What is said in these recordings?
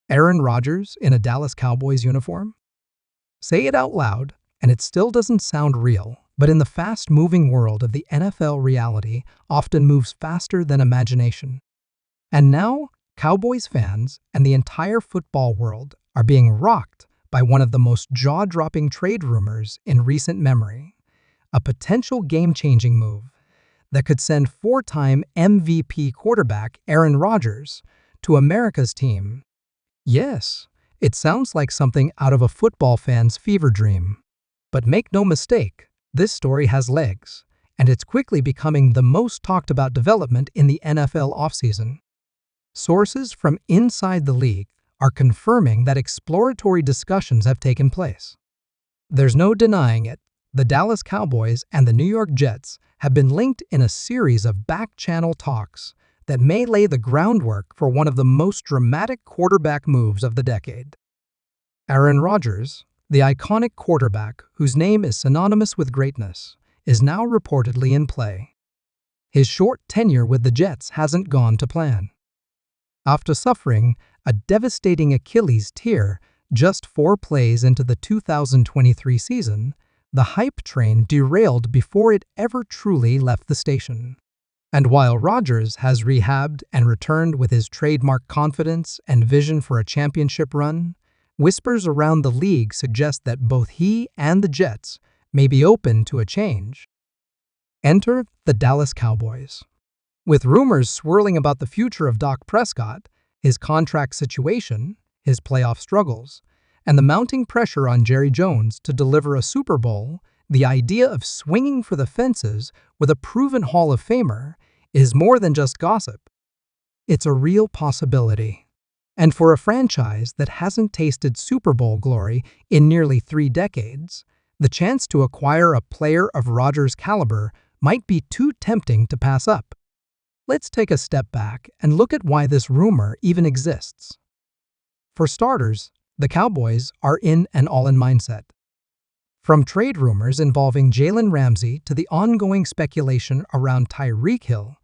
Aaron Rodgers in a Dallas Cowboys uniform? Say it out loud, and it still doesn't sound real, but in the fast-moving world of the NFL, reality often moves faster than imagination. And now, Cowboys fans and the entire football world are being rocked by one of the most jaw-dropping trade rumors in recent memory, a potential game-changing move that could send four-time MVP quarterback Aaron Rodgers to America's team. Yes, it sounds like something out of a football fan's fever dream. But make no mistake, this story has legs, and it's quickly becoming the most talked about development in the NFL offseason. Sources from inside the league are confirming that exploratory discussions have taken place. There's no denying it. The Dallas Cowboys and the New York Jets have been linked in a series of back-channel talks that may lay the groundwork for one of the most dramatic quarterback moves of the decade. Aaron Rodgers, the iconic quarterback whose name is synonymous with greatness, is now reportedly in play. His short tenure with the Jets hasn't gone to plan. After suffering a devastating Achilles tear just 4 plays into the 2023 season, the hype train derailed before it ever truly left the station. And while Rodgers has rehabbed and returned with his trademark confidence and vision for a championship run, whispers around the league suggest that both he and the Jets may be open to a change. Enter the Dallas Cowboys. With rumors swirling about the future of Dak Prescott, his contract situation, his playoff struggles, and the mounting pressure on Jerry Jones to deliver a Super Bowl, the idea of swinging for the fences with a proven Hall of Famer is more than just gossip. It's a real possibility. And for a franchise that hasn't tasted Super Bowl glory in nearly 3 decades, the chance to acquire a player of Rodgers' caliber might be too tempting to pass up. Let's take a step back and look at why this rumor even exists. For starters, the Cowboys are in an all-in mindset. From trade rumors involving Jalen Ramsey to the ongoing speculation around Tyreek Hill,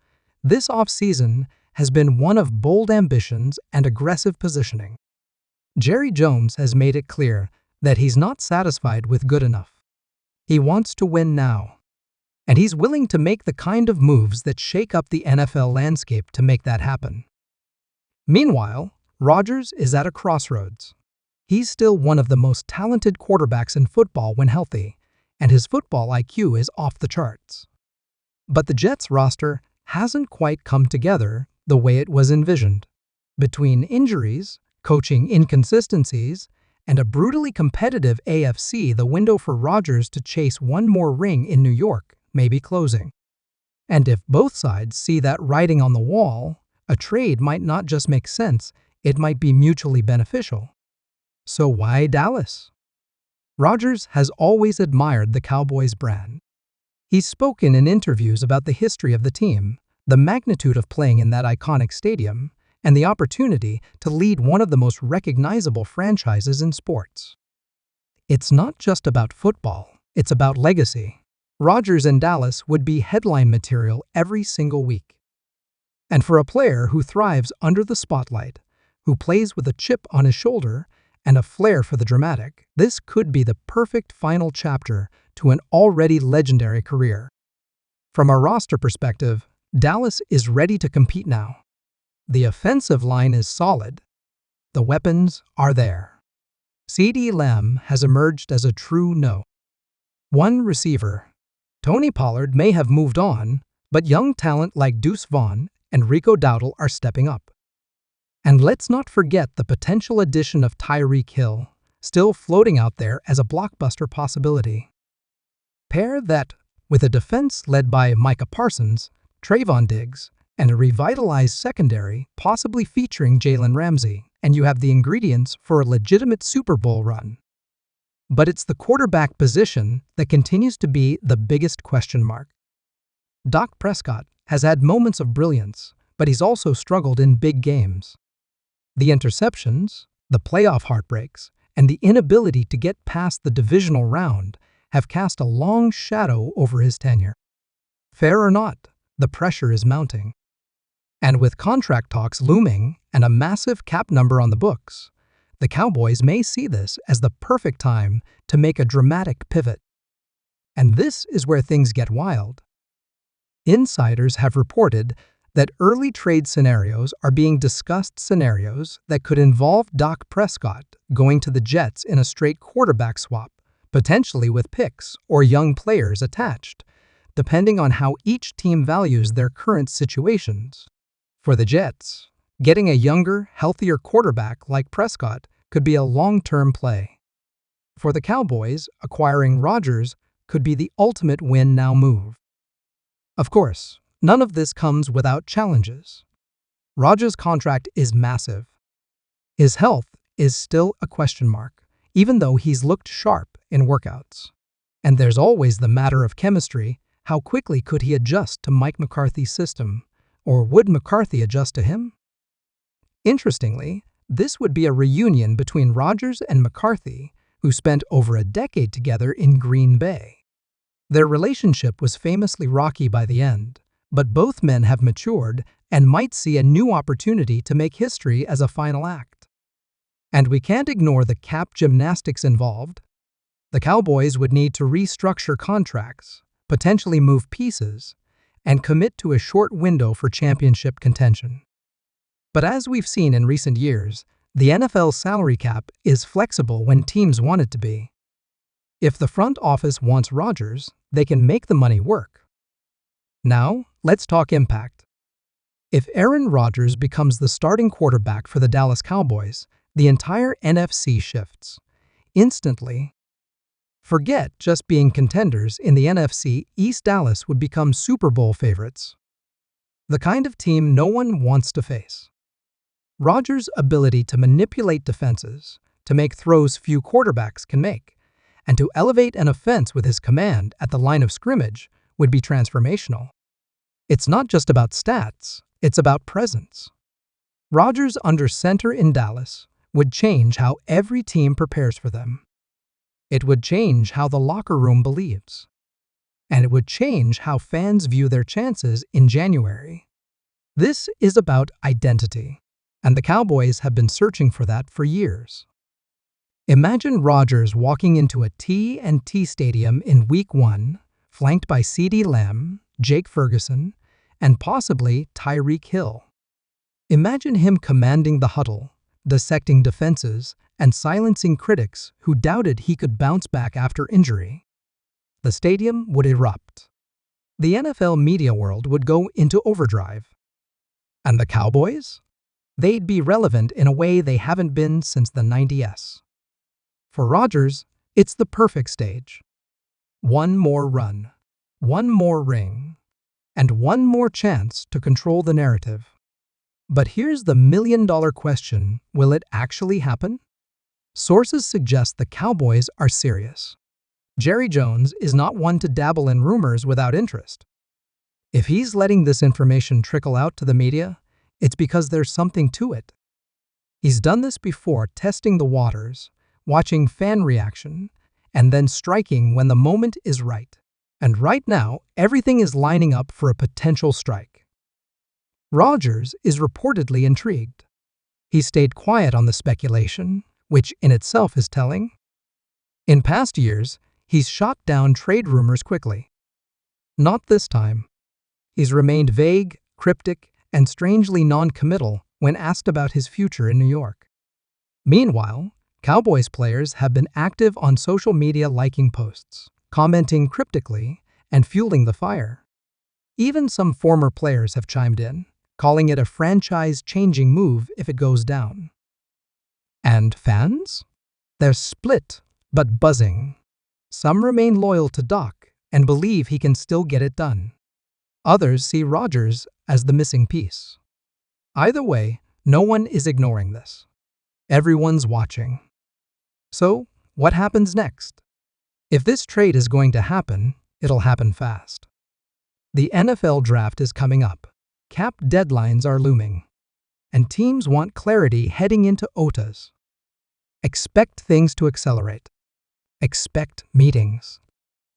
this offseason has been one of bold ambitions and aggressive positioning. Jerry Jones has made it clear that he's not satisfied with good enough. He wants to win now. And he's willing to make the kind of moves that shake up the NFL landscape to make that happen. Meanwhile, Rodgers is at a crossroads. He's still one of the most talented quarterbacks in football when healthy, and his football IQ is off the charts. But the Jets roster hasn't quite come together the way it was envisioned. Between injuries, coaching inconsistencies, and a brutally competitive AFC, the window for Rodgers to chase one more ring in New York may be closing. And if both sides see that writing on the wall, a trade might not just make sense, it might be mutually beneficial. So why Dallas? Rodgers has always admired the Cowboys brand. He's spoken in interviews about the history of the team, the magnitude of playing in that iconic stadium, and the opportunity to lead one of the most recognizable franchises in sports. It's not just about football, it's about legacy. Rodgers in Dallas would be headline material every single week. And for a player who thrives under the spotlight, who plays with a chip on his shoulder and a flair for the dramatic, this could be the perfect final chapter to an already legendary career. From a roster perspective, Dallas is ready to compete now. The offensive line is solid. The weapons are there. CeeDee Lamb has emerged as a true no. One receiver. Tony Pollard may have moved on, but young talent like Deuce Vaughn and Rico Dowdle are stepping up. And let's not forget the potential addition of Tyreek Hill, still floating out there as a blockbuster possibility. Pair that with a defense led by Micah Parsons, Trayvon Diggs, and a revitalized secondary possibly featuring Jalen Ramsey, and you have the ingredients for a legitimate Super Bowl run. But it's the quarterback position that continues to be the biggest question mark. Dak Prescott has had moments of brilliance, but he's also struggled in big games. The interceptions, the playoff heartbreaks, and the inability to get past the divisional round have cast a long shadow over his tenure. Fair or not, the pressure is mounting. And with contract talks looming and a massive cap number on the books, the Cowboys may see this as the perfect time to make a dramatic pivot. And this is where things get wild. Insiders have reported that early trade scenarios are being discussed, scenarios that could involve Dak Prescott going to the Jets in a straight quarterback swap, potentially with picks or young players attached, depending on how each team values their current situations. For the Jets, getting a younger, healthier quarterback like Prescott could be a long-term play. For the Cowboys, acquiring Rodgers could be the ultimate win-now move. Of course, none of this comes without challenges. Rodgers' contract is massive. His health is still a question mark, even though he's looked sharp in workouts. And there's always the matter of chemistry. How quickly could he adjust to Mike McCarthy's system? Or would McCarthy adjust to him? Interestingly, this would be a reunion between Rodgers and McCarthy, who spent over a decade together in Green Bay. Their relationship was famously rocky by the end, but both men have matured and might see a new opportunity to make history as a final act. And we can't ignore the cap gymnastics involved. The Cowboys would need to restructure contracts, potentially move pieces, and commit to a short window for championship contention. But as we've seen in recent years, the NFL's salary cap is flexible when teams want it to be. If the front office wants Rodgers, they can make the money work. Now, let's talk impact. If Aaron Rodgers becomes the starting quarterback for the Dallas Cowboys, the entire NFC shifts. Instantly. Forget just being contenders in the NFC East. Dallas would become Super Bowl favorites. The kind of team no one wants to face. Rodgers' ability to manipulate defenses, to make throws few quarterbacks can make, and to elevate an offense with his command at the line of scrimmage would be transformational. It's not just about stats, it's about presence. Rodgers under center in Dallas would change how every team prepares for them. It would change how the locker room believes. And it would change how fans view their chances in January. This is about identity, and the Cowboys have been searching for that for years. Imagine Rodgers walking into a T&T stadium in Week 1, flanked by CeeDee Lamb, Jake Ferguson, and possibly Tyreek Hill. Imagine him commanding the huddle, dissecting defenses, and silencing critics who doubted he could bounce back after injury. The stadium would erupt. The NFL media world would go into overdrive. And the Cowboys? They'd be relevant in a way they haven't been since the 90s. For Rodgers, it's the perfect stage. One more run, one more ring, and one more chance to control the narrative. But here's the million-dollar question: will it actually happen? Sources suggest the Cowboys are serious. Jerry Jones is not one to dabble in rumors without interest. If he's letting this information trickle out to the media, it's because there's something to it. He's done this before, testing the waters, watching fan reaction, and then striking when the moment is right. And right now, everything is lining up for a potential strike. Rodgers is reportedly intrigued. He stayed quiet on the speculation, which in itself is telling. In past years, he's shot down trade rumors quickly. Not this time. He's remained vague, cryptic, and strangely non-committal when asked about his future in New York. Meanwhile, Cowboys players have been active on social media, liking posts, commenting cryptically, and fueling the fire. Even some former players have chimed in, calling it a franchise-changing move if it goes down. And fans? They're split, but buzzing. Some remain loyal to Doc and believe he can still get it done. Others see Rodgers as the missing piece. Either way, no one is ignoring this. Everyone's watching. So, what happens next? If this trade is going to happen, it'll happen fast. The NFL draft is coming up. Cap deadlines are looming. And teams want clarity heading into OTAs. Expect things to accelerate. Expect meetings.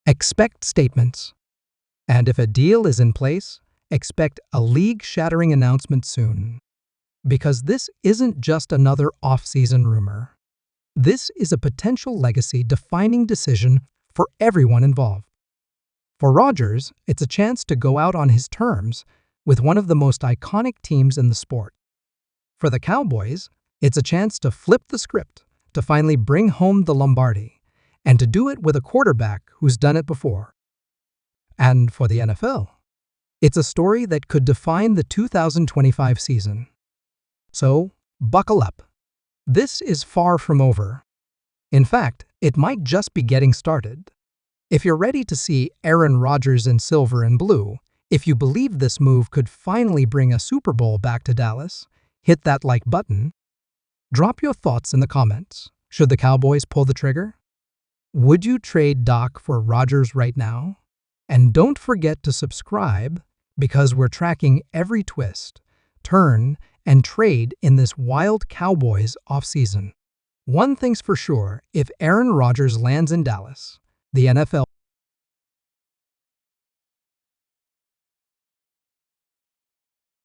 Expect statements. And if a deal is in place, expect a league-shattering announcement soon. Because this isn't just another off-season rumor. This is a potential legacy-defining decision for everyone involved. For Rodgers, it's a chance to go out on his terms with one of the most iconic teams in the sport. For the Cowboys, it's a chance to flip the script, to finally bring home the Lombardi, and to do it with a quarterback who's done it before. And for the NFL, it's a story that could define the 2025 season. So, buckle up. This is far from over. In fact, it might just be getting started. If you're ready to see Aaron Rodgers in silver and blue, if you believe this move could finally bring a Super Bowl back to Dallas, hit that like button. Drop your thoughts in the comments. Should the Cowboys pull the trigger? Would you trade Doc for Rodgers right now? And don't forget to subscribe because we're tracking every twist, turn, and trade in this wild Cowboys offseason. One thing's for sure, if Aaron Rodgers lands in Dallas, the NFL